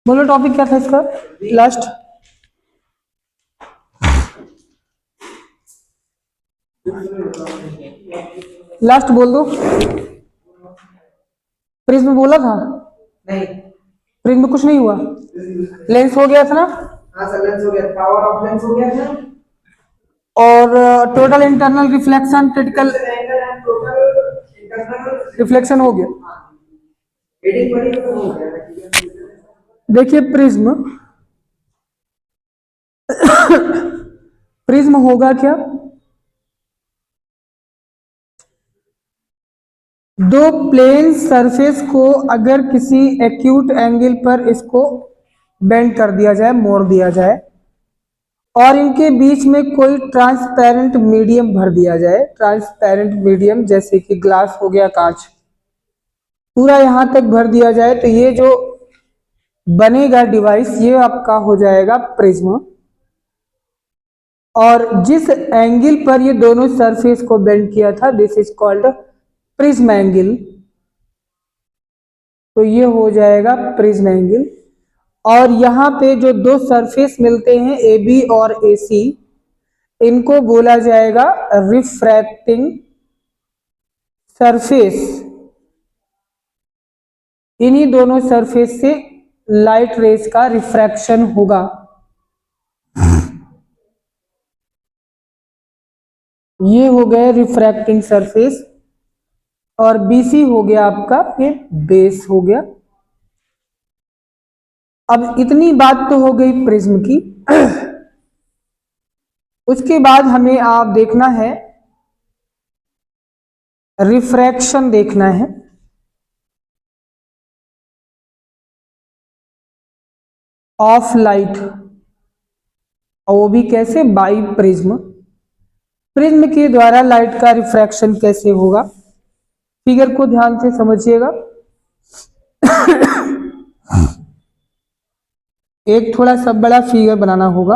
बोलो टॉपिक क्या था इसका लास्ट। लास्ट बोल दो। प्रिज्म बोला था? नहीं, प्रिज्म कुछ नहीं हुआ। लेंस हो गया था ना? हाँ सर, लेंस हो गया, पावर ऑफ लेंस हो गया था, और total internal reflection, critical reflection हो गया। रीडिंग बड़ी खत्म हो गया। देखिए प्रिज्म प्रिज्म होगा क्या, दो प्लेन सरफेस को अगर किसी एक्यूट एंगल पर इसको बेंड कर दिया जाए, मोड़ दिया जाए, और इनके बीच में कोई ट्रांसपेरेंट मीडियम भर दिया जाए, ट्रांसपेरेंट मीडियम जैसे कि ग्लास हो गया, कांच, पूरा यहां तक भर दिया जाए, तो ये जो बनेगा डिवाइस ये आपका हो जाएगा प्रिज्म। और जिस एंगल पर ये दोनों सरफेस को बेंड किया था this is called prism angle, तो ये हो जाएगा प्रिज्म एंगल। और यहां पे जो दो सरफेस मिलते हैं ए बी और ए सी, इनको बोला जाएगा रिफ्रैक्टिंग सरफेस। इन्हीं दोनों सरफेस से लाइट रेज का रिफ्रैक्शन होगा। ये हो गए रिफ्रैक्टिंग सरफेस, और बीसी हो गया आपका ये बेस हो गया। अब इतनी बात तो हो गई प्रिज्म की। उसके बाद हमें आप देखना है रिफ्रैक्शन, देखना है ऑफ लाइट, और वो भी कैसे, बाई प्रिज्म। प्रिज्म के द्वारा लाइट का रिफ्रैक्शन कैसे होगा, फिगर को ध्यान से समझिएगा। एक थोड़ा सा बड़ा फिगर बनाना होगा।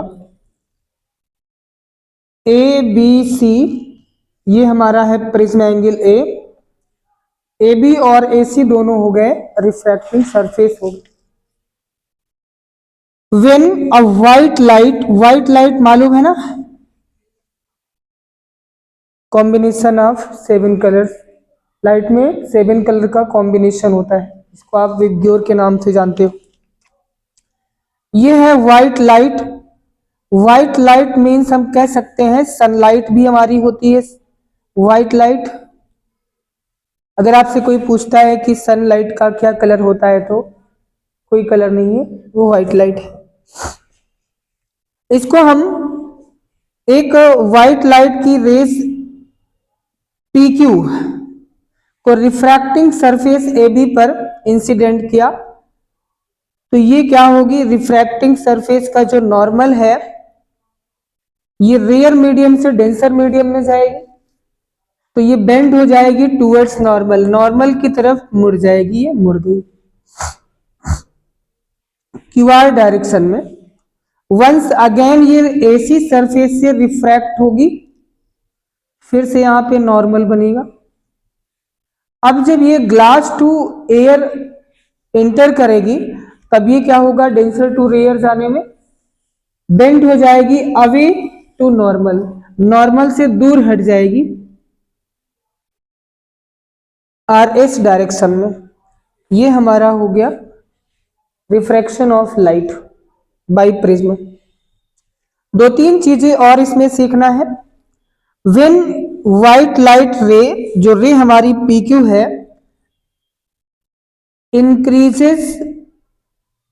ए बी सी ये हमारा है प्रिज्म एंगल ए बी और ए सी दोनों हो गए रिफ्रैक्टिंग सरफेस हो गए। व्हेन अ व्हाइट लाइट मालूम है ना, कॉम्बिनेशन ऑफ 7 कलर्स, लाइट में 7 कलर का कॉम्बिनेशन होता है, इसको आप विग्योर के नाम से जानते हो। ये है white light. White light means हम कह सकते हैं सनलाइट भी हमारी होती है व्हाइट लाइट। अगर आपसे कोई पूछता है कि सनलाइट का क्या कलर होता है, तो कोई कलर नहीं है, वो व्हाइट लाइट है। इसको हम एक व्हाइट लाइट की रेस PQ को रिफ्रैक्टिंग सरफेस AB पर इंसिडेंट किया, तो ये क्या होगी, रिफ्रैक्टिंग सरफेस का जो नॉर्मल है ये रेयर मीडियम से डेंसर मीडियम में जाएगी, तो ये बेंड हो जाएगी टूवर्ड्स नॉर्मल, नॉर्मल की तरफ मुड़ जाएगी, ये मुड़ गई QR डायरेक्शन में। वंस अगेन ये AC सरफेस से रिफ्रैक्ट होगी, फिर से यहां पे नॉर्मल बनेगा। अब जब ये ग्लास टू एयर एंटर करेगी, तब ये क्या होगा, डेंसर टू रेयर जाने में बेंड हो जाएगी अवे टू नॉर्मल, नॉर्मल से दूर हट जाएगी RS डायरेक्शन में। ये हमारा हो गया refraction of light by prism. 2-3 चीजें और इसमें सीखना है। व्हेन व्हाइट लाइट रे, जो रे हमारी PQ है, इंक्रीजेस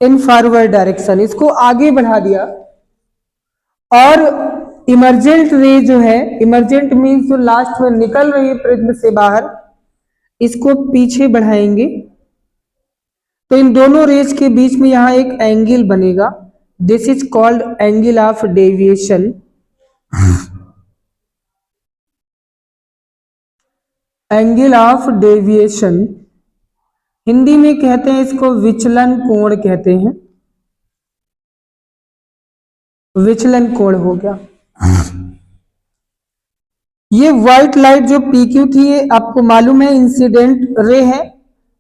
इन फॉरवर्ड डायरेक्शन, इसको आगे बढ़ा दिया, और इमर्जेंट रे जो है, इमर्जेंट मीन्स जो लास्ट में निकल रही है प्रिज्म से बाहर, इसको पीछे बढ़ाएंगे, तो इन दोनों रेज के बीच में यहां एक एंगल बनेगा, this is called angle of deviation. Angle of deviation Hindi में कहते हैं इसको विचलन कोण कहते हैं, विचलन कोण हो गया। ये व्हाइट लाइट जो PQ थी ये आपको मालूम है इंसिडेंट रे है,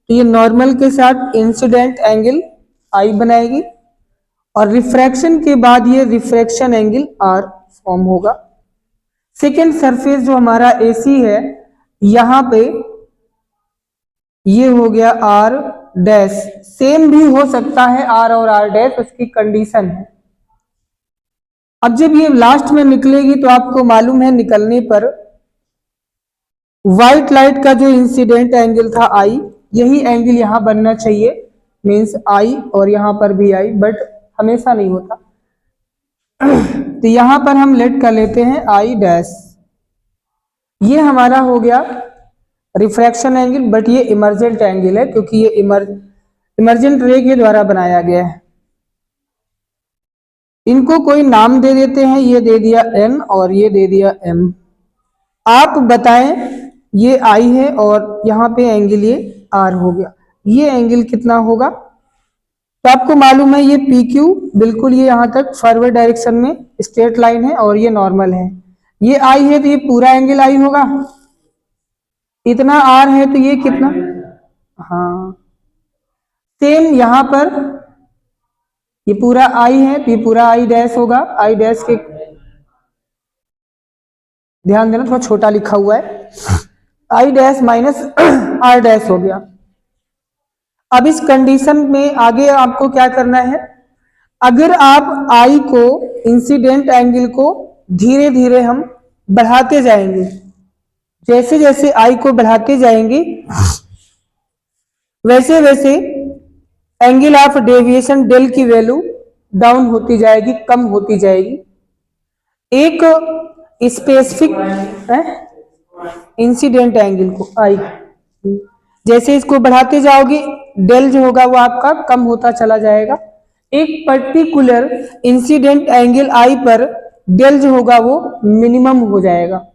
तो ये नॉर्मल के साथ इंसिडेंट एंगल I बनाएगी और रिफ्रैक्शन के बाद ये रिफ्रैक्शन एंगल R फॉर्म होगा। सेकेंड सरफेस जो हमारा AC है, यहां पे ये हो गया R डैश, सेम भी हो सकता है R और R डैश, उसकी कंडीशन है। अब जब ये लास्ट में निकलेगी तो आपको मालूम है निकलने पर व्हाइट लाइट का जो इंसिडेंट एंगल था I, यही एंगल यहां बनना चाहिए, मीन्स I और यहां पर भी I, बट हमेशा नहीं होता। तो यहां पर हम लेट कर लेते हैं I डैश। ये हमारा हो गया रिफ्रैक्शन एंगल, बट ये इमर्जेंट एंगल है क्योंकि ये इमर्जेंट रे के द्वारा बनाया गया है। इनको कोई नाम दे देते हैं, ये दे दिया N और ये दे दिया M। आप बताएं, ये I है और यहाँ पे एंगल ये R हो गया, ये एंगल कितना होगा? तो आपको मालूम है ये PQ बिल्कुल ये यहाँ तक फॉरवर्ड डायरेक्शन में स्ट्रेट लाइन है और ये नॉर्मल है। ये I है तो ये पूरा एंगल I होगा, इतना R है तो ये कितना, हाँ सेम यहाँ पर ये पूरा I है तो ये पूरा I डैश होगा। I डैश के ध्यान देना थोड़ा छोटा लिखा हुआ है, I dash minus R dash हो गया। अब इस कंडीशन में आगे आपको क्या करना है, अगर आप I को इंसिडेंट एंगल को धीरे धीरे हम बढ़ाते जाएंगे, जैसे जैसे I को बढ़ाते जाएंगे वैसे वैसे एंगल ऑफ डेविएशन डेल की वैल्यू डाउन होती जाएगी, कम होती जाएगी। एक स्पेसिफिक इंसिडेंट एंगल को I, जैसे इसको बढ़ाते जाओगे डेल जो होगा वो आपका कम होता चला जाएगा। एक पर्टिकुलर इंसिडेंट एंगल I पर डेल जो होगा वो मिनिमम हो जाएगा।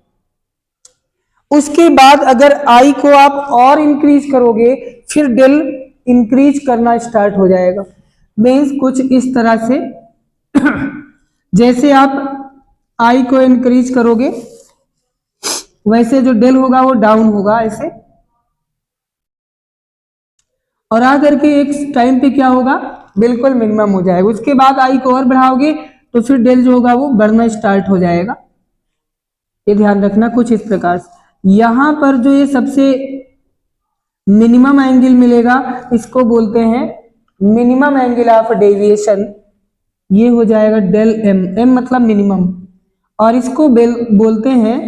उसके बाद अगर I को आप और इंक्रीज करोगे फिर डेल इंक्रीज करना स्टार्ट हो जाएगा। मीन्स कुछ इस तरह से जैसे आप I को इंक्रीज करोगे वैसे जो डेल होगा वो डाउन होगा ऐसे, और आकर के एक टाइम पे क्या होगा बिल्कुल मिनिमम हो जाएगा। उसके बाद I को और बढ़ाओगे तो फिर डेल जो होगा वो बढ़ना स्टार्ट हो जाएगा। ये ध्यान रखना कुछ इस प्रकार से। यहां पर जो ये सबसे मिनिमम एंगल मिलेगा इसको बोलते हैं मिनिमम एंगल ऑफ डेविएशन, ये हो जाएगा डेल M, M मतलब मिनिमम, और इसको बोलते हैं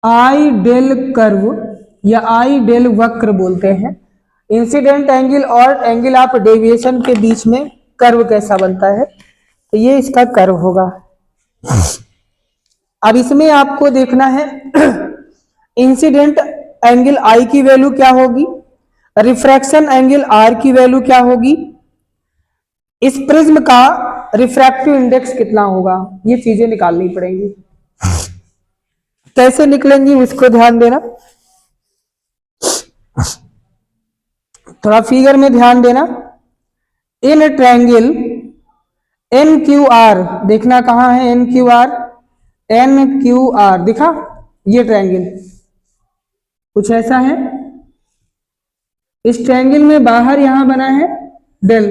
I डेल कर्व या I डेल वक्र बोलते हैं। इंसिडेंट एंगल और एंगल ऑफ डेविएशन के बीच में कर्व कैसा बनता है, तो ये इसका कर्व होगा। अब इसमें आपको देखना है इंसिडेंट एंगल I की वैल्यू क्या होगी, रिफ्रैक्शन एंगल R की वैल्यू क्या होगी, इस प्रिज्म का रिफ्रैक्टिव इंडेक्स कितना होगा, ये चीजें निकालनी पड़ेंगी। कैसे निकलेंगी उसको ध्यान देना, थोड़ा फिगर में ध्यान देना। इन ट्रायंगल NQR, देखना कहां है NQR, NQR दिखा, ये ट्रायंगल कुछ ऐसा है। इस ट्रायंगल में बाहर यहां बना है डेल,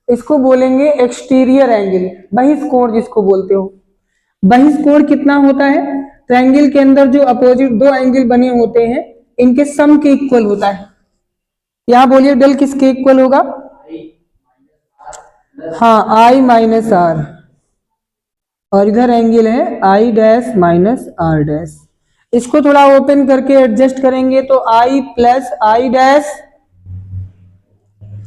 इसको बोलेंगे एक्सटीरियर एंगल, बहिष्कोण जिसको बोलते हो। बहिष्कोण कितना होता है, ट्रायंगल के अंदर जो अपोजिट दो एंगल बने होते हैं इनके सम के इक्वल होता है। यहां बोलिए डेल किसके इक्वल होगा, हाँ I माइनस R, और इधर एंगल है I dash minus R dash. इसको थोड़ा ओपन करके एडजस्ट करेंगे तो I plus I dash,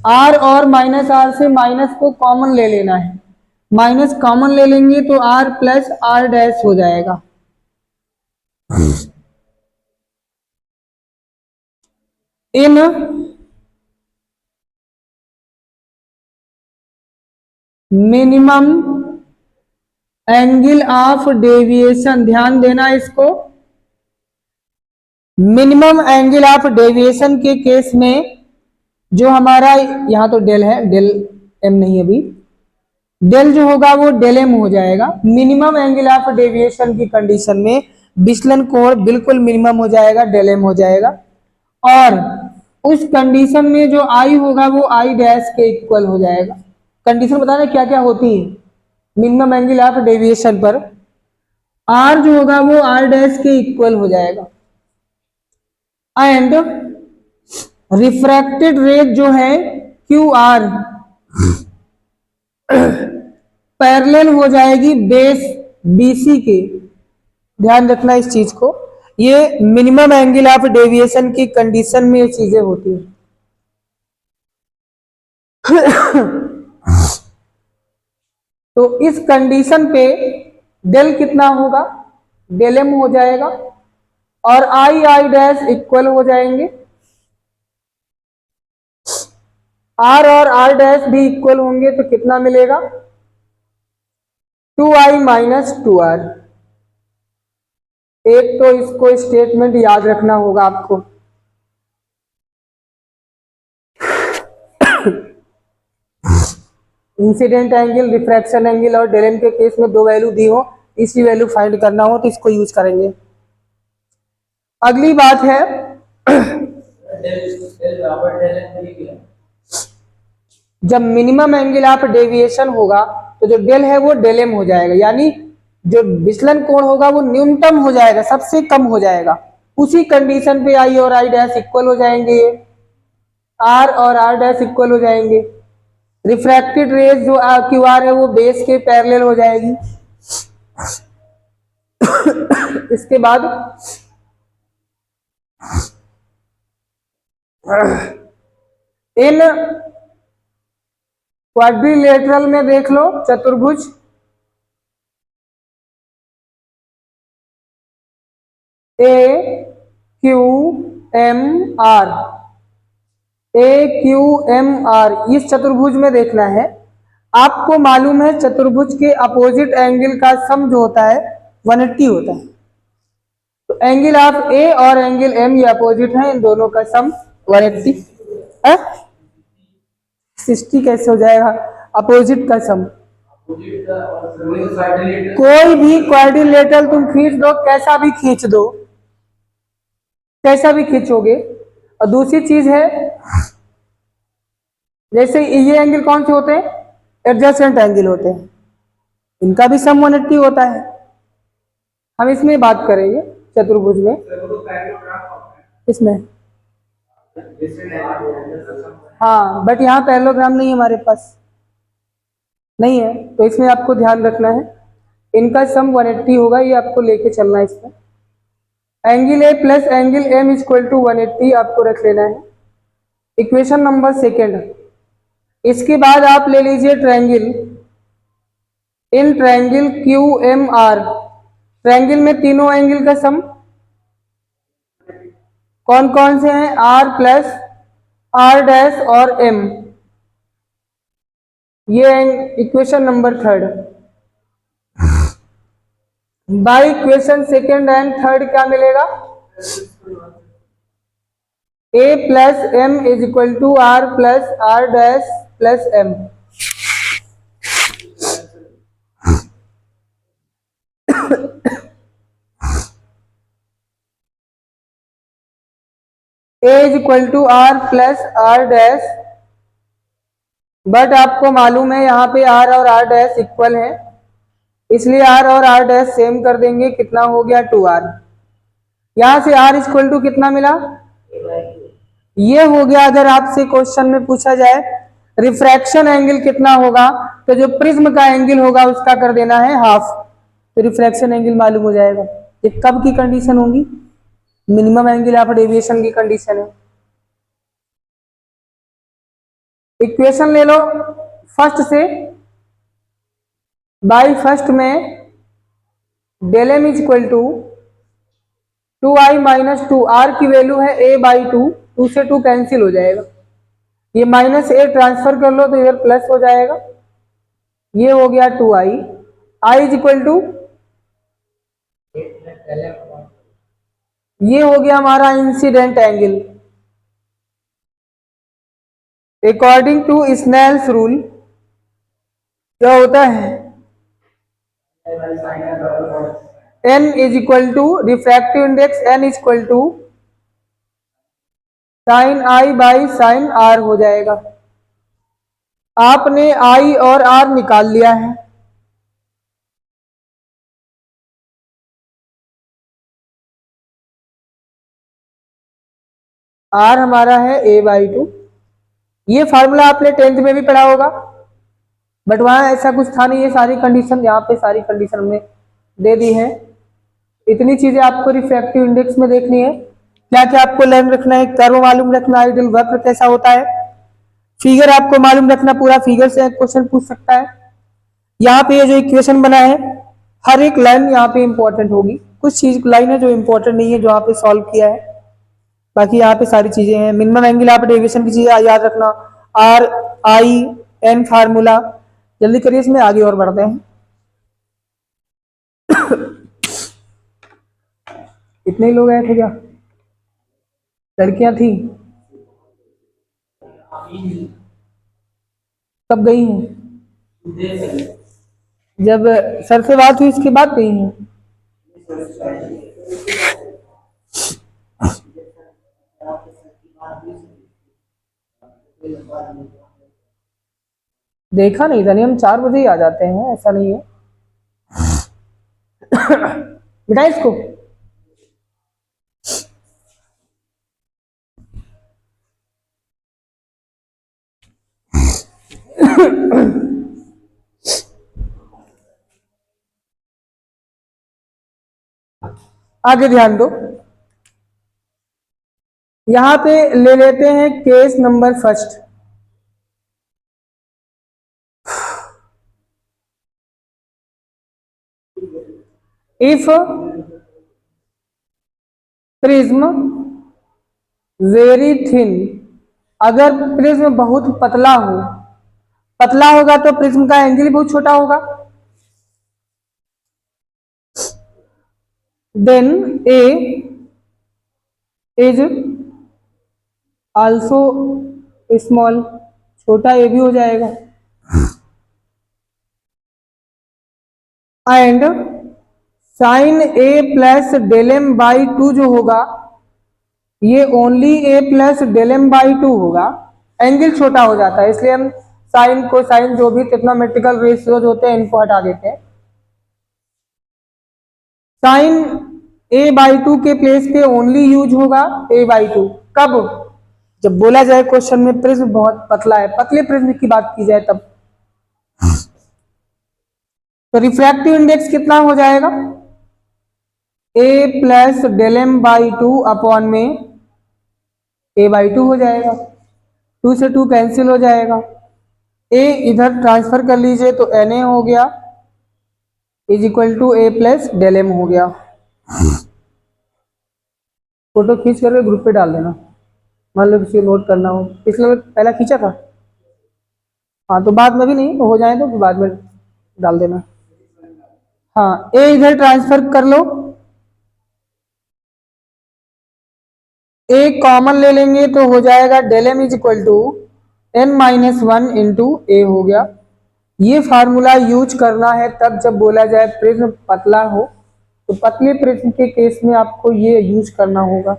R और माइनस R से माइनस को कॉमन ले लेना है, माइनस कॉमन ले लेंगे तो R प्लस R डैश हो जाएगा। इन मिनिमम एंगल ऑफ डेविएशन, ध्यान देना इसको, मिनिमम एंगल ऑफ डेविएशन के केस में जो हमारा यहाँ तो डेल है, डेल M नहीं अभी, डेल जो होगा वो डेल एम हो जाएगा। मिनिमम एंगल ऑफ डेविएशन की कंडीशन में विचलन कोण बिल्कुल मिनिमम हो जाएगा, डेल एम हो जाएगा। और उस कंडीशन में जो आई होगा वो आई डैश के इक्वल हो जाएगा। कंडीशन बता रहे क्या क्या होती है मिनिमम एंगल ऑफ डेविएशन पर। आर जो होगा वो आर डैश के इक्वल हो जाएगा। एंड रिफ्रैक्टेड रेज जो है क्यू आर पैरेलल हो जाएगी बेस बीसी के। ध्यान रखना इस चीज को, ये मिनिमम एंगल ऑफ डेविएशन की कंडीशन में ये चीजें होती हैं। तो इस कंडीशन पे डेल कितना होगा, डेल एम हो जाएगा और आई आई डैश इक्वल हो जाएंगे। आर और आर डैश भी इक्वल होंगे तो कितना मिलेगा 2i माइनस 2r। एक तो इसको स्टेटमेंट याद रखना होगा आपको। इंसिडेंट एंगल, रिफ्रैक्शन एंगल और डेल एम के केस में दो वैल्यू दी हो, इसी वैल्यू फाइंड करना हो तो इसको यूज करेंगे। अगली बात है जब मिनिमम एंगल ऑफ डेविएशन होगा तो जो डेल है वो डेल एम हो जाएगा, यानी जो विचलन कोण होगा वो न्यूनतम हो जाएगा, सबसे कम हो जाएगा। उसी कंडीशन पे आई और आई डैश इक्वल हो जाएंगे, आर और आर डैश इक्वल हो जाएंगे। रिफ्रैक्टेड रेज जो क्यू आर है वो बेस के पैरेलल हो जाएगी। इसके बाद इन क्वाड्रिलेटरल में देख लो, चतुर्भुज ए Q M are, A Q M are, इस चतुर्भुज में देखना है। आपको मालूम है चतुर्भुज के अपोजिट एंगल का सम जो होता है 180 होता है। तो एंगल ऑफ ए और एंगल एम ये अपोजिट है, इन दोनों का सम 180 है। 60 कैसे हो जाएगा, अपोजिट का सम। कोई भी क्वाड्रिलेटरल तुम खींच दो, कैसा भी खींच दो, कैसा भी खींचोगे। और दूसरी चीज है जैसे ये एंगल कौन से होते हैं, एडजेसेंट एंगल होते हैं, इनका भी सम 180 होता है। हम इसमें बात करेंगे चतुर्भुज में, इसमें हाँ, बट यहाँ पैरेललोग्राम नहीं हमारे पास नहीं है, तो इसमें आपको ध्यान रखना है इनका सम 180 होगा, ये आपको लेके चलना है। इसमें angle A plus angle M equal to 180 आपको रख लेना है। Equation number second. इसके बाद आप ले लीजिए triangle, in triangle Q M R, triangle में तीनों एंगल का सम कौन कौन से हैं, आर प्लस आर डैश और एम। ये equation number third. By equation second and third क्या मिलेगा, A plus M is equal to R plus R dash plus M. A is equal to R plus R dash, but आपको मालूम है यहाँ पे are और are dash equal है, इसलिए आर और आर डैश सेम कर देंगे। कितना हो गया 2r। यहां से r इक्वल टू कितना मिला, ये हो गया। अगर आपसे क्वेश्चन में पूछा जाए रिफ्रैक्शन एंगल कितना होगा, तो जो प्रिज्म का एंगल होगा उसका कर देना है हाफ, तो रिफ्रैक्शन एंगल मालूम हो जाएगा। ये कब की कंडीशन होगी, मिनिमम एंगल ऑफ डेविएशन की कंडीशन है। इक्वेशन ले लो फर्स्ट से, बाई फर्स्ट में del M is equal to 2i minus 2, R की वैल्यू है a बाई 2, 2 से 2 कैंसिल हो जाएगा, ये माइनस a ट्रांसफर कर लो तो इधर प्लस हो जाएगा, ये हो गया 2i। i is equal to, ये हो गया हमारा incident angle. According to Snell's rule, क्या होता है, n is equal to refractive index, n is equal to sine I by sine R हो जाएगा। आपने आई और आर निकाल लिया है। आर हमारा है a/2। ये फार्मूला आपने 10th में भी पढ़ा होगा, बट वहां ऐसा कुछ था नहीं। ये सारी कंडीशन यहाँ पे सारी कंडीशन हमने दे दी है। इतनी चीजें आपको रिफ्रैक्टिव इंडेक्स में देखनी है। क्या क्या आपको लर्न रखना है, कर्व मालूम रखना, आइडियल वक्र कैसा होता है, फिगर आपको मालूम रखना, पूरा फिगर से क्वेश्चन पूछ सकता है। यहाँ पे ये जो इक्वेशन बना है, हर एक लाइन यहाँ पे इंपॉर्टेंट होगी। कुछ चीज लाइन है जो इंपॉर्टेंट नहीं है, जो यहाँ पे सॉल्व किया है, बाकी यहाँ पे सारी चीजें हैं। मिनिमम एंगल आप डेविएशन की चीजें याद रखना, आर आई एन फार्मूला। जल्दी करिए, इसमें आगे और बढ़ते हैं। इतने ही लोग आए थे क्या, लड़कियां थी, कब गई हैं? जब सर से बात हुई इसके बाद गई हैं। देखा नहीं था, नहीं हम 4 बजे ही आ जाते हैं, ऐसा नहीं है। बेटा इसको आगे ध्यान दो। यहां पे ले लेते हैं case number first. If prism very thin, अगर प्रिज्म बहुत पतला हो, पतला होगा तो प्रिज्म का एंगल बहुत छोटा होगा। Then A is also small, छोटा ए भी हो जाएगा। And sine A plus del M by two जो होगा, ये only A plus del M by two होगा। एंगल छोटा हो जाता है, इसलिए हम साइन को साइन जो भी ट्रिग्नोमेट्रिकल रेशियोज होते हैं इनको हटा देते हैं। साइन a/2 के प्लेस पे ओनली यूज होगा a/2। कब, जब बोला जाए क्वेश्चन में प्रिज्म बहुत पतला है, पतले प्रिज्म की बात की जाए तब। तो रिफ्रैक्टिव इंडेक्स कितना हो जाएगा, a plus del M by two upon में a/2 हो जाएगा। 2 से 2 कैंसिल हो जाएगा, a इधर ट्रांसफर कर लीजिए तो na हो गया is equal to a plus del M हो गया। फोटो खींच करके ग्रुप पे डाल देना, मान लो किसी को नोट करना हो। पिछले पहला खींचा था, हाँ तो बाद में भी नहीं तो हो जाए तो बाद में डाल देना। हाँ ए इधर ट्रांसफर कर लो, ए कॉमन ले लेंगे तो हो जाएगा del M is equal to n-1 into A हो गया। ये फार्मूला यूज करना है तब जब बोला जाए प्रिज्म पतला हो, तो पतले प्रिज्म के केस में आपको ये यूज करना होगा।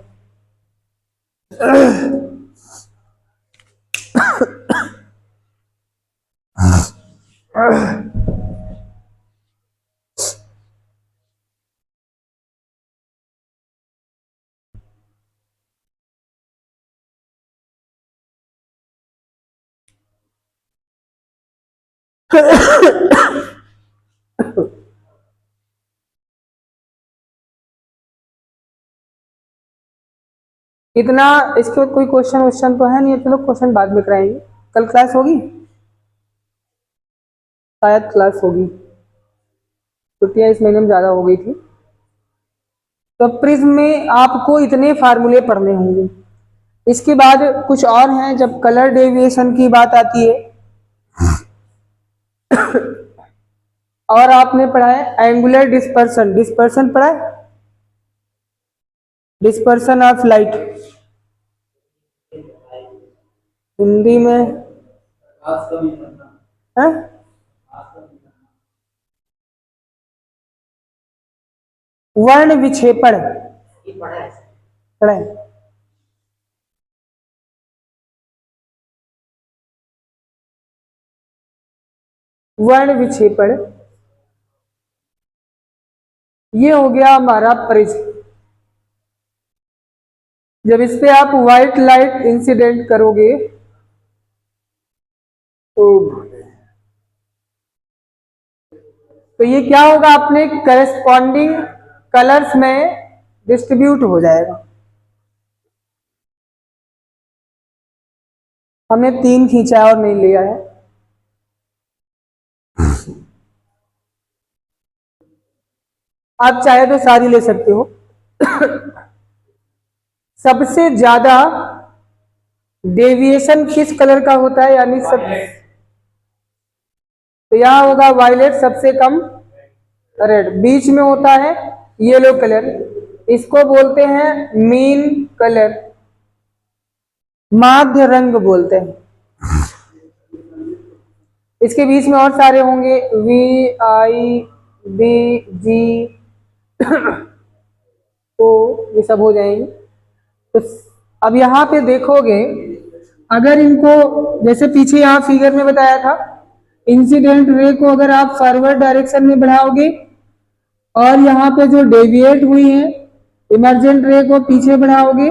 इतना, इसके बाद कोई क्वेश्चन तो है नहीं, चलो क्वेश्चन बाद में कराएंगे। कल क्लास होगी, शायद क्लास होगी, छुट्टियां इस महीने में ज्यादा हो गई थी। तो प्रिज्म में आपको इतने फार्मूले पढ़ने होंगे। इसके बाद कुछ और हैं, जब कलर डेविएशन की बात आती है और आपने पढ़ा है एंगुलर डिस्पर्सन, डिस्पर्सन पढ़ा है, डिस्पर्सन ऑफ लाइट हिंदी में है? वर्ण विक्षेपण ये पढ़ा है। पढ़े। वर्ण विक्षेपण, ये हो गया हमारा परिचय। जब इस पे आप व्हाइट लाइट इंसिडेंट करोगे तो ये क्या होगा, अपने करस्पॉन्डिंग कलर्स में डिस्ट्रीब्यूट हो जाएगा। हमने 3 खींचा और नहीं लिया है। आप चाहे तो सारी ले सकते हो। सबसे ज्यादा डेविएशन किस कलर का होता है, यानी सब, तो यहां होगा वायलेट, सबसे कम रेड, बीच में होता है येलो कलर, इसको बोलते हैं मीन कलर, माध्य रंग बोलते हैं। इसके बीच में और सारे होंगे, वी आई बी जी तो ये सब हो जाएंगे। तो अब यहाँ पे देखोगे, अगर इनको जैसे पीछे यहाँ फिगर में बताया था, इंसिडेंट रे को अगर आप फॉरवर्ड डायरेक्शन में बढ़ाओगे और यहाँ पे जो डेविएट हुई है इमर्जेंट रे को पीछे बढ़ाओगे,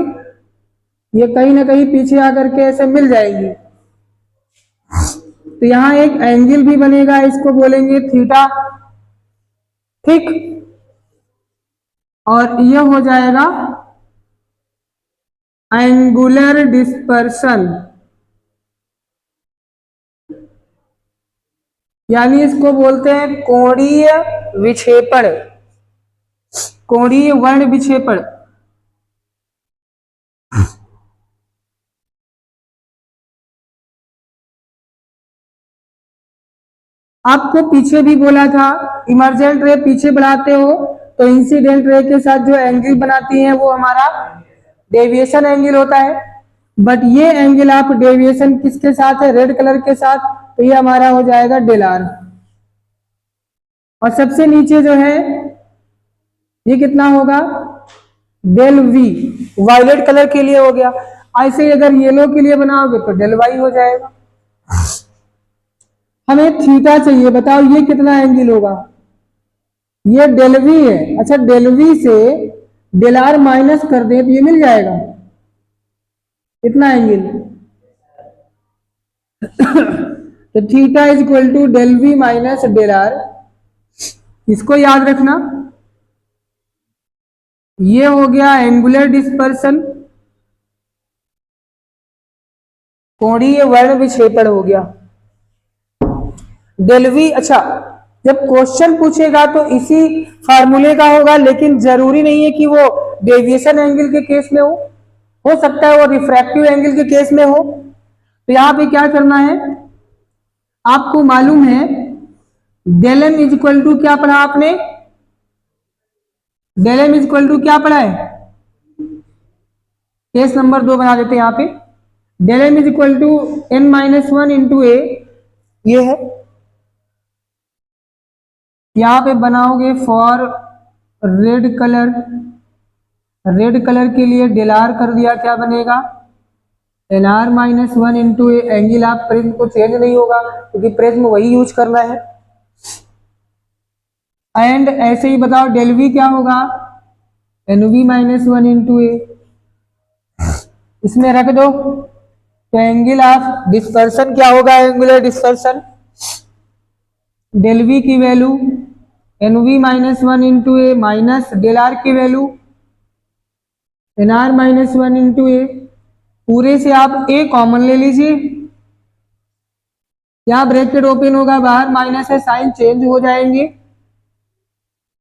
ये कहीं ना कहीं पीछे आकर के ऐसे मिल जाएगी। तो यहाँ एक एंगल भी बनेगा, इसको बोलेंगे थीटा, ठीक। और ये हो जाएगा एंगुलर डिस्पर्सन, यानी इसको बोलते हैं कोणीय विक्षेपण, कोणीय वर्ण विक्षेपण। आपको पीछे भी बोला था, इमर्जेंट रे पीछे बढ़ाते हो तो इंसिडेंट रे के साथ जो एंगल बनाती है वो हमारा डेविएशन एंगल होता है। बट ये एंगल आप डेविएशन किसके साथ है, रेड कलर के साथ, तो ये हमारा हो जाएगा डेल आर। और सबसे नीचे जो है ये कितना होगा, डेल वी, वायलेट कलर के लिए हो गया। ऐसे ही अगर येलो के लिए बनाओगे तो डेल वाई हो जाएगा। हमें थीटा चाहिए, बताओ ये कितना एंगल होगा, ये डेल वी है। अच्छा, डेल वी से डेल आर माइनस कर दे तो ये मिल जाएगा कितना एंगल तो theta is equal to del V minus del R. इसको याद रखना, ये हो गया एंगुलर डिस्पर्सन, कोणीय वर्ण विक्षेपण हो गया डेल वी। अच्छा, जब क्वेश्चन पूछेगा तो इसी फार्मूले का होगा, लेकिन जरूरी नहीं है कि वो डेविएशन एंगल के केस में हो सकता है वो रिफ्रैक्टिव एंगल के केस में हो। तो यहां पे क्या करना है, आपको मालूम है del M is equal to क्या पढ़ा आपने, del M is equal to क्या पढ़ा है, केस नंबर 2 बना देते हैं यहाँ पे, del M is equal to N minus 1 into A, ये है। यहां पे बनाओगे for red colour, red colour के लिए डेल आर कर दिया, क्या बनेगा N R minus 1 into A. Angle आप प्रिज्म को चेंज नहीं होगा क्योंकि प्रिज्म वही यूज करना है। एंड ऐसे ही बताओ डेल वी क्या होगा, N V minus 1 into A, इसमें रख दो। तो एंगल ऑफ डिस्पर्सन क्या होगा, एंगुलर डिस्पर्सन, डेल वी की value N V minus 1 into A minus del R की value N R minus 1 into A. पूरे से आप ए कॉमन ले लीजिए, यहां ब्रैकेट ओपन होगा, बाहर माइनस है, साइन चेंज हो जाएंगे,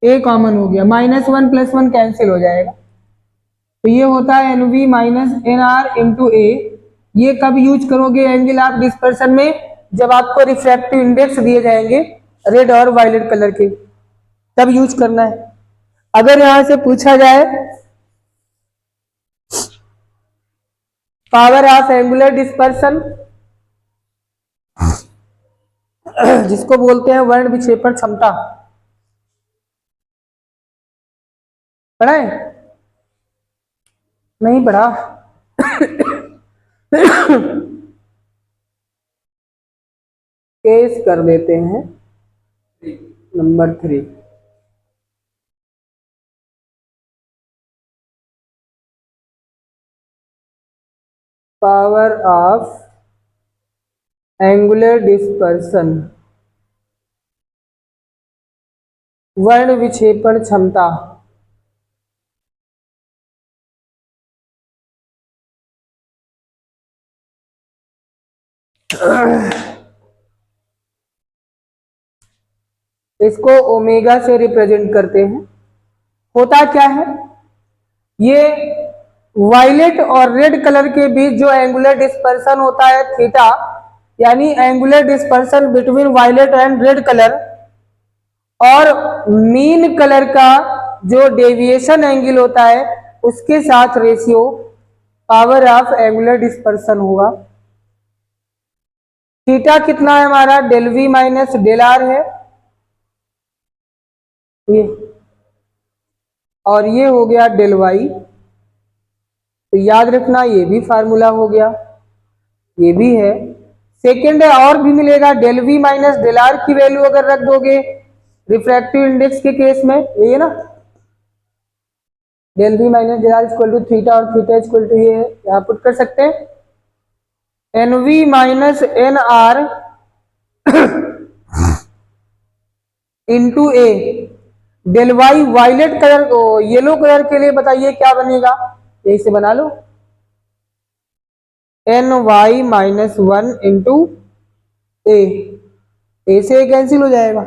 ए कॉमन हो गया, माइनस 1 प्लस 1 कैंसिल हो जाएगा। तो ये होता है N V minus N R into A. ये कब यूज करोगे एंगल ऑफ डिस्पर्सन में, जब आपको रिफ्रैक्टिव इंडेक्स दिए जाएंगे रेड और वायलेट कलर के, तब यूज करना है। अगर यहां से पूछा जाए पावर ऑफ एंगुलर डिस्पर्सन, जिसको बोलते हैं वर्ण विक्षेपण क्षमता। पढ़ा है? नहीं पढ़ा? केस कर देते हैं number 3। Power of angular dispersion, वर्ण विक्षेपण क्षमता। इसको ओमेगा से रिप्रेजेंट करते हैं। होता क्या है, ये वायलेट और रेड कलर के बीच जो एंगुलर डिस्पर्सन होता है थीटा, यानी angular dispersion between violet and red colour, और मीन कलर का जो डेविएशन एंगल होता है उसके साथ ratio power of angular dispersion होगा। थीटा कितना है हमारा, del V minus del R है ये, और ये हो गया डेल वाई। तो याद रखना ये भी फार्मूला हो गया, ये भी है। सेकेंड और भी मिलेगा, del V minus del R की वैल्यू अगर रख दोगे रिफ्रैक्टिव इंडेक्स के केस में, ये है ना, del V minus del R equal to theta और थीटा इक्वल टू ये है, यहाँ पुट कर सकते हैं N V minus N R into A. Del Y violet colour yellow colour के लिए बताइए क्या बनेगा, यही से बना लो, N Y minus 1 into A से कैंसिल हो जाएगा।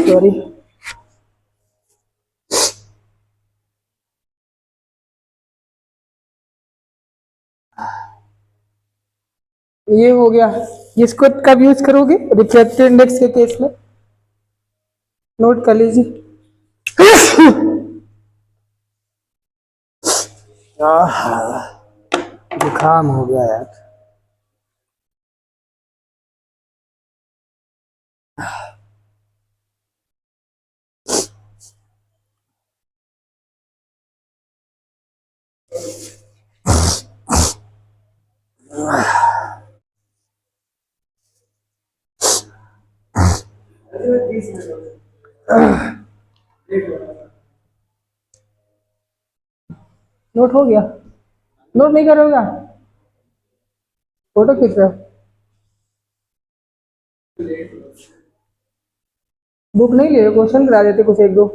सॉरी, ये हो गया। इसको कब यूज करोगे, रिफ्रैक्टिव इंडेक्स के केस में, नोट कर लीजिए। जुकाम हो गया यार। नोट हो गया, नोट नहीं करोगा, फोटो खींच रहे हो, बुक नहीं ले रहे, क्वेश्चन करा देते कुछ एक दो।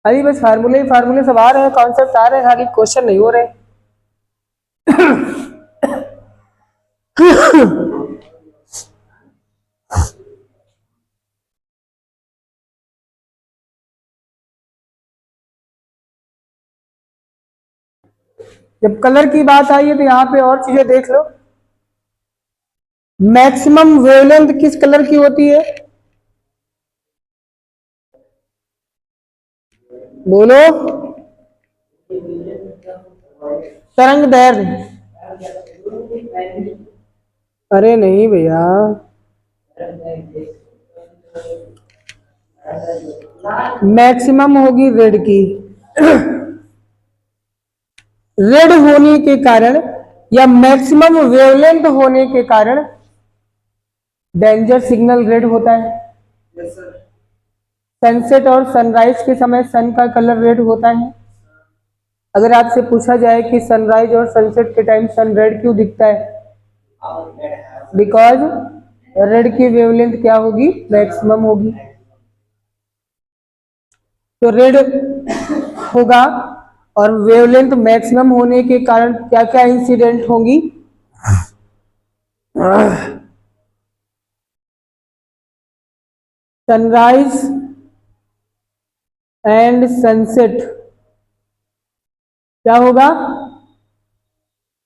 अरे बस फार्मूले फार्मूले सब आ रहे हैं, कॉन्सेप्ट आ रहे हैं, खाली क्वेश्चन नहीं हो रहे। जब कलर की बात आई है तो यहाँ पे और चीजें देख लो। मैक्सिमम वेवलेंथ किस कलर की होती है, बोलो, तरंग दैर्घ्य। अरे नहीं भैया, मैक्सिमम होगी रेड की। रेड होने के कारण या मैक्सिमम वेवलेंथ होने के कारण डेंजर सिग्नल रेड होता है। सनसेट और सनराइज के समय सन का कलर रेड होता है। अगर आपसे पूछा जाए कि सनराइज और सनसेट के टाइम सन रेड क्यों दिखता है, बिकॉज रेड की वेवलेंथ क्या होगी, मैक्सिमम होगी। तो रेड होगा और वेवलेंथ मैक्सिमम होने के कारण क्या क्या इंसिडेंट होंगी, सनराइज एंड सनसेट क्या होगा,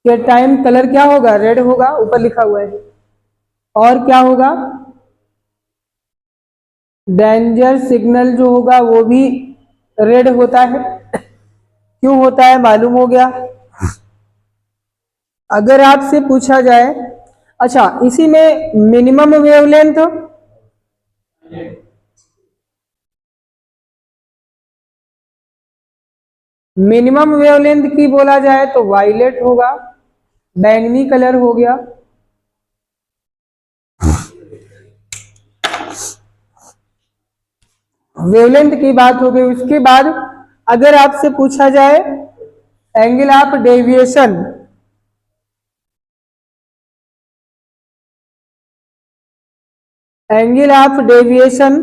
के टाइम कलर क्या होगा, रेड होगा, ऊपर लिखा हुआ है। और क्या होगा, डेंजर सिग्नल जो होगा वो भी रेड होता है। क्यों होता है मालूम हो गया। अगर आपसे पूछा जाए, अच्छा इसी में मिनिमम वेवलेंथ, मिनिमम वेवलेंथ की बोला जाए तो वायलेट होगा, बैंगनी कलर हो गया। वेवलेंथ की बात हो गई। उसके बाद अगर आपसे पूछा जाए angle of deviation, angle of deviation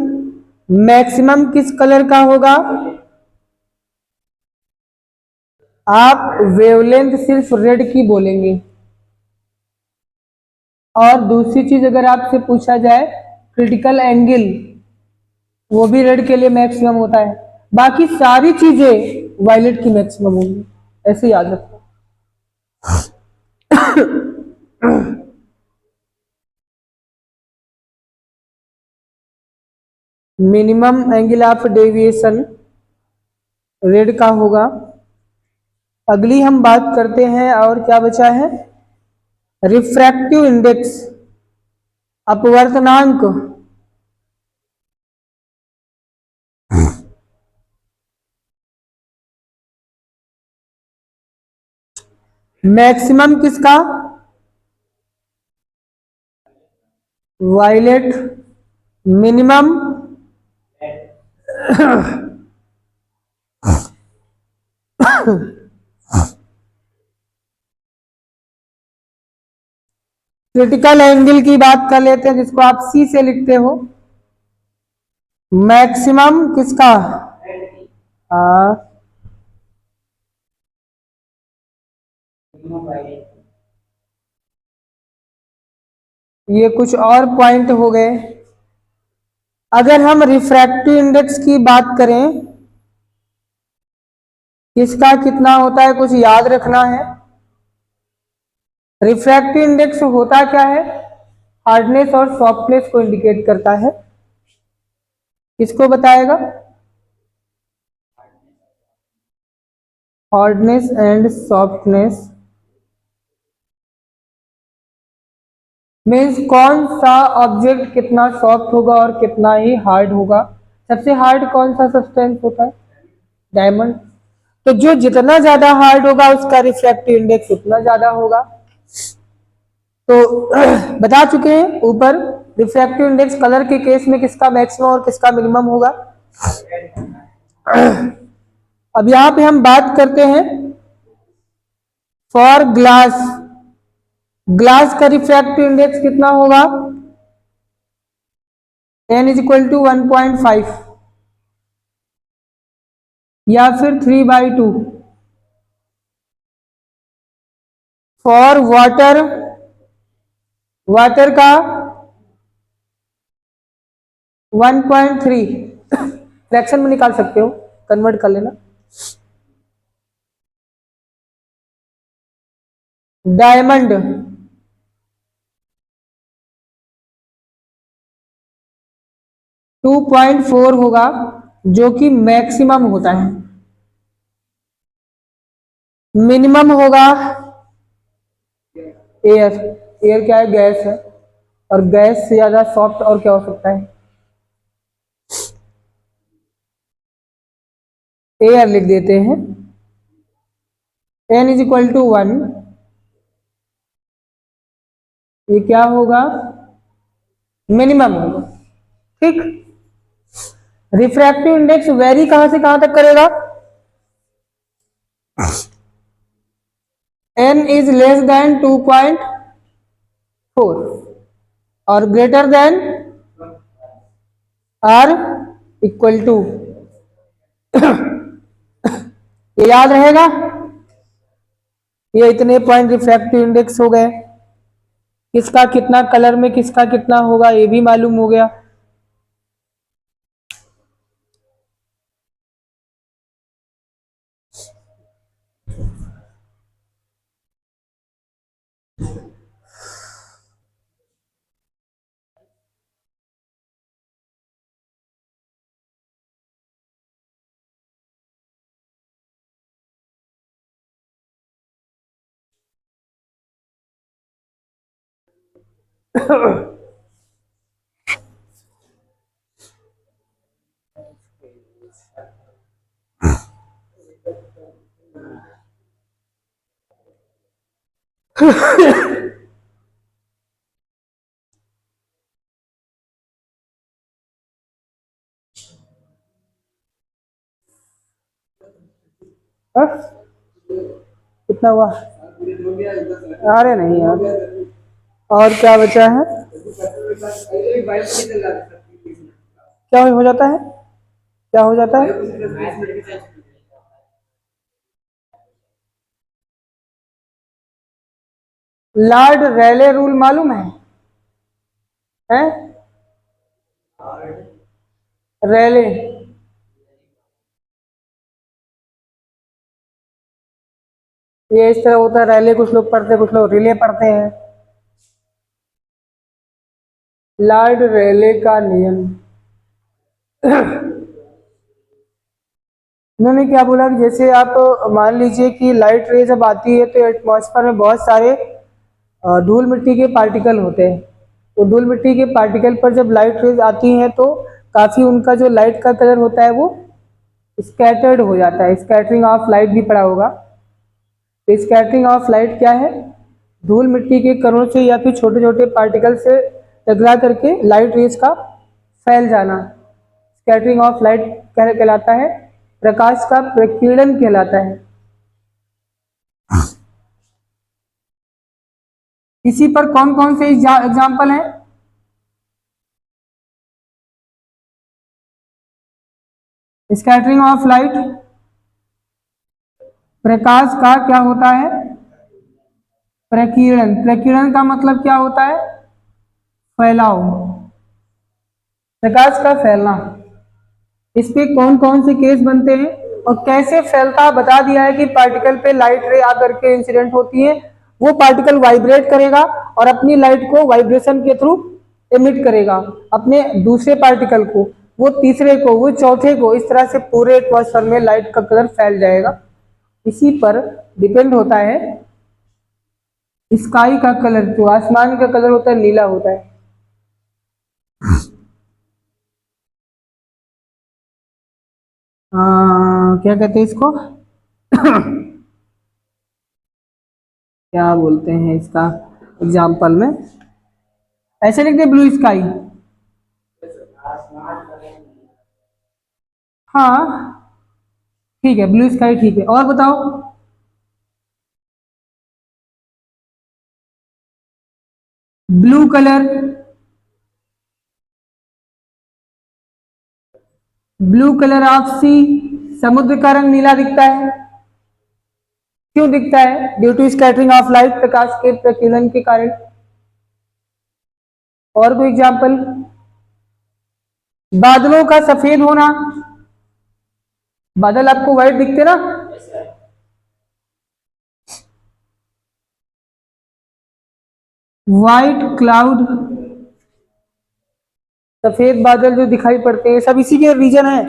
maximum किस कलर का होगा। आप वेवलेंथ सिर्फ रेड की बोलेंगे। और दूसरी चीज अगर आपसे पूछा जाए क्रिटिकल एंगल, वो भी रेड के लिए मैक्सिमम होता है। बाकी सारी चीजें वायलेट की मैक्सिमम होंगी, ऐसे याद रखो। Minimum angle of deviation red का होगा। अगली हम बात करते हैं, और क्या बचा है, रिफ्रैक्टिव इंडेक्स, अपवर्तनांक। मैक्सिमम किसका, वायलेट। मिनिमम क्रिटिकल एंगल की बात कर लेते हैं, जिसको आप सी से लिखते हो। मैक्सिमम किसका, हाँ, ये कुछ और पॉइंट हो गए। अगर हम रिफ्रैक्टिव इंडेक्स की बात करें, किसका कितना होता है, कुछ याद रखना है। रिफ्रैक्टिव इंडेक्स होता क्या है, हार्डनेस और सॉफ्टनेस को इंडिकेट करता है। किसको बताएगा, हार्डनेस एंड सॉफ्टनेस मीन्स कौन सा ऑब्जेक्ट कितना सॉफ्ट होगा और कितना ही हार्ड होगा। सबसे हार्ड कौन सा सब्सटेंस होता है, डायमंड। तो जो जितना ज्यादा हार्ड होगा उसका रिफ्रैक्टिव इंडेक्स उतना ज्यादा होगा। तो बता चुके हैं ऊपर, रिफ्रैक्टिव इंडेक्स कलर के केस में किसका मैक्सिमम और किसका मिनिमम होगा। अब यहां पे हम बात करते हैं फॉर ग्लास। ग्लास का रिफ्रैक्टिव इंडेक्स कितना होगा, n इज इक्वल टू 1.5 या फिर 3/2। फॉर वाटर, वाटर का 1.3, फ्रैक्शन में निकाल सकते हो, कन्वर्ट कर लेना। डायमंड 2.4 होगा, जो कि मैक्सिमम होता है। मिनिमम होगा एयर। एयर क्या है, गैस है, और गैस से ज्यादा सॉफ्ट और क्या हो सकता है, एयर लिख देते हैं। n इज इक्वल टू 1, ये क्या होगा, मिनिमम होगा। ठीक। रिफ्रैक्टिव इंडेक्स वेरी कहां से कहां तक करेगा, n इज लेस देन 2.4 और greater than or equal to, ये याद रहेगा। ये इतने पॉइंट रिफ्रैक्टिव इंडेक्स हो गए। किसका कितना कलर में किसका कितना होगा ये भी मालूम हो गया। हाँ? कितना हुआ? अरे नहीं यार, और क्या बचा है? क्या हो जाता है? क्या हो जाता है? लॉर्ड रेले रूल मालूम है? हैं? रेले, ये इस तरह होता है। रेले कुछ लोग पढ़ते हैं, कुछ लोग रिले पढ़ते हैं। लॉर्ड रेले का नियम, उन्होंने क्या बोला कि जैसे आप मान लीजिए कि लाइट रे जब आती है तो एटमॉस्फेयर में बहुत सारे धूल मिट्टी के पार्टिकल होते हैं। वो धूल मिट्टी के पार्टिकल पर जब लाइट रेज आती हैं तो काफ़ी उनका जो लाइट का कलर होता है वो स्कैटर्ड हो जाता है। स्कैटरिंग ऑफ लाइट भी पढ़ा होगा। तो स्कैटरिंग ऑफ लाइट क्या है? धूल मिट्टी के कणों से या फिर छोटे छोटे पार्टिकल से टकरा करके लाइट रेज का फैल जाना स्कैटरिंग ऑफ लाइट कहलाता है। प्रकाश का प्रकीर्णन कहलाता है। इसी पर कौन कौन से एग्जाम्पल हैं? स्कैटरिंग ऑफ लाइट, प्रकाश का क्या होता है? प्रकीर्णन। प्रकीर्णन का मतलब क्या होता है? फैलाव, प्रकाश का फैलना। इस पे कौन कौन से केस बनते हैं और कैसे फैलता है बता दिया है कि पार्टिकल पे लाइट रे आकर के इंसिडेंट होती है, वो पार्टिकल वाइब्रेट करेगा और अपनी लाइट को वाइब्रेशन के थ्रू एमिट करेगा, अपने दूसरे पार्टिकल को, वो तीसरे को, वो चौथे को। इस तरह से पूरे एटमॉस्फेयर में लाइट का कलर फैल जाएगा। इसी पर डिपेंड होता है स्काई का कलर, जो आसमान का कलर होता है नीला होता है। क्या कहते हैं इसको? क्या बोलते हैं इसका एग्जाम्पल में? ऐसे लिख दे ब्लू स्काई। हाँ ठीक है, ब्लू स्काई ठीक है। और बताओ? Blue colour, blue colour of sea, समुद्र का रंग नीला दिखता है। क्यों दिखता है? Due to scattering of light, प्रकाश के प्रकीर्णन के कारण। और कोई एग्जाम्पल? बादलों का सफेद होना, बादल आपको व्हाइट दिखते ना? व्हाइट क्लाउड, सफेद बादल जो दिखाई पड़ते हैं, सब इसी के रीजन है।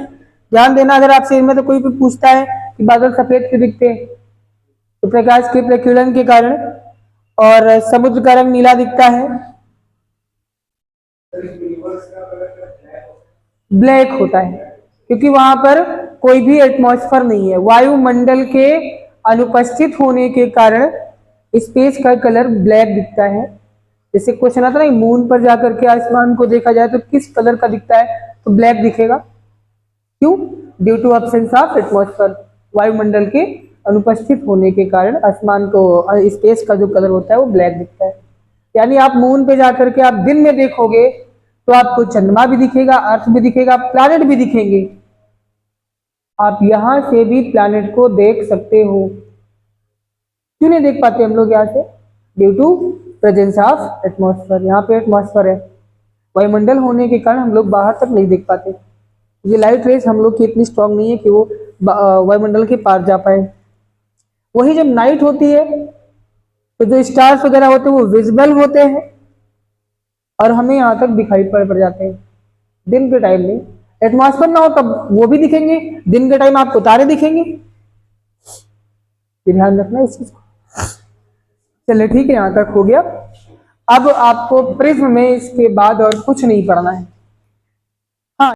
ध्यान देना, अगर आपसे इनमें तो कोई भी पूछता है कि बादल सफेद क्यों दिखते हैं, तो प्रकाश के प्रकीर्णन के कारण। और समुद्र का रंग नीला दिखता है, ब्लैक होता है, क्योंकि वहां पर कोई भी एटमॉस्फेयर नहीं है। वायुमंडल के अनुपस्थित होने के कारण स्पेस का कलर ब्लैक दिखता है। जैसे क्वेश्चन आता है ना, मून पर जाकर के आसमान को देखा जाए तो किस कलर का दिखता है, तो ब्लैक दिखेगा। क्यों? Due to absence of atmosphere, वायुमंडल के अनुपस्थित होने के कारण आसमान को, स्पेस का जो कलर होता है वो ब्लैक दिखता है। यानी आप मून पे जाकर के आप दिन में देखोगे तो आपको चंद्रमा भी दिखेगा, अर्थ भी दिखेगा, प्लैनेट भी दिखेंगे। आप यहां से भी प्लैनेट को देख सकते हो। क्यों नहीं देख पाते हम लोग यहाँ से? Due to presence of atmosphere. यहाँ पे एटमॉस्फेयर है, वायुमंडल होने के कारण हम लोग बाहर तक नहीं देख पाते। ये लाइट रेस हम लोग की इतनी स्ट्रांग नहीं है कि वो वायुमंडल के पार जा पाए। वही जब नाइट होती है तो जो स्टार्स वगैरह होते हैं वो विजिबल होते हैं और हमें यहाँ तक दिखाई पड़ जाते हैं, दिन के टाइम में। एटमॉस्फेयर ना हो तब वो भी दिखेंगे, दिन के टाइम आपको तारे दिखेंगे। ध्यान रखना इस चीज को। चलिए ठीक है, यहाँ तक हो गया। अब आपको प्रिज्म में इसके बाद और कुछ नहीं पढ़ना है।